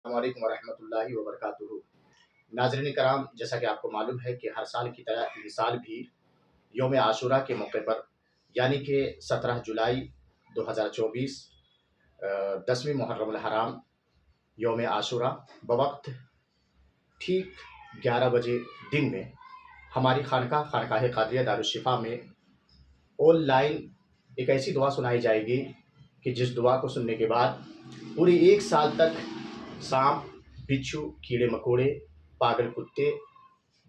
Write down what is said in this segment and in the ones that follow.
السلام علیکم ورحمۃ اللہ وبرکاتہ۔ ناظرین کرام، جیسا کہ آپ کو معلوم ہے کہ ہر سال کی طرح اس سال بھی یوم عاشورہ کے موقع پر یعنی کہ 17 جولائی 2024 10ویں محرم الحرام یوم عاشورہ بوقت ٹھیک 11 بجے دن میں ہماری خانقاہ قادریہ دارالشفا میں آن لائن ایک ایسی دعا سنائی جائے گی کہ جس دعا کو سننے کے بعد پورے ایک سال تک سانپ، بچھو، کیڑے مکوڑے، پاگل کتے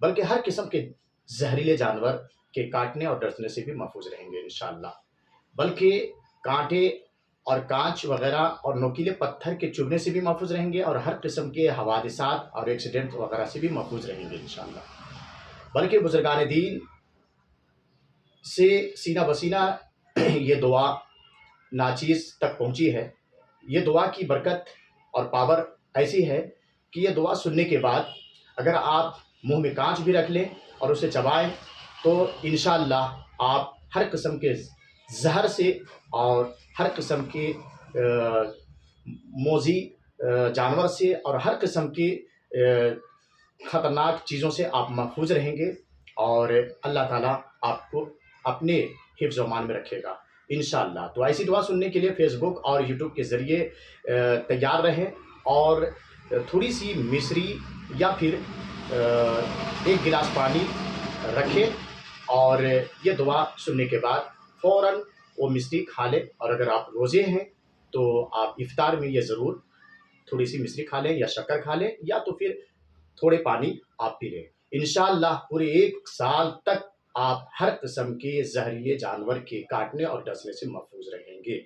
بلکہ ہر قسم کے زہریلے جانور کے کاٹنے اور ڈسنے سے بھی محفوظ رہیں گے انشاءاللہ۔ بلکہ کانٹے اور کانچ وغیرہ اور نوکیلے پتھر کے چبھنے سے بھی محفوظ رہیں گے اور ہر قسم کے حوادثات اور ایکسیڈنٹ وغیرہ سے بھی محفوظ رہیں گے انشاءاللہ۔ بلکہ بزرگان دین سے سینہ بسینہ یہ دعا ناچیز تک پہنچی ہے۔ یہ دعا کی برکت اور پاور ایسی ہے کہ یہ دعا سننے کے بعد اگر آپ منہ میں کانچ بھی رکھ لیں اور اسے چبائیں تو انشاءاللہ آپ ہر قسم کے زہر سے اور ہر قسم کے موذی جانور سے اور ہر قسم کی خطرناک چیزوں سے آپ محفوظ رہیں گے اور اللہ تعالیٰ آپ کو اپنے حفظ و امان میں رکھے گا انشاءاللہ۔ تو ایسی دعا سننے کے لیے فیس بک اور یوٹیوب کے ذریعے تیار رہیں اور تھوڑی سی مصری یا پھر 1 گلاس پانی رکھیں اور یہ دعا سننے کے بعد فوراً وہ مصری کھا لیں، اور اگر آپ روزے ہیں تو آپ افطار میں یہ ضرور تھوڑی سی مصری کھا لیں یا شکر کھا لیں یا تو پھر تھوڑے پانی آپ پی لیں۔ انشاءاللہ پورے 1 سال تک آپ ہر قسم کے زہریلے جانور کے کاٹنے اور ڈسنے سے محفوظ رہیں گے۔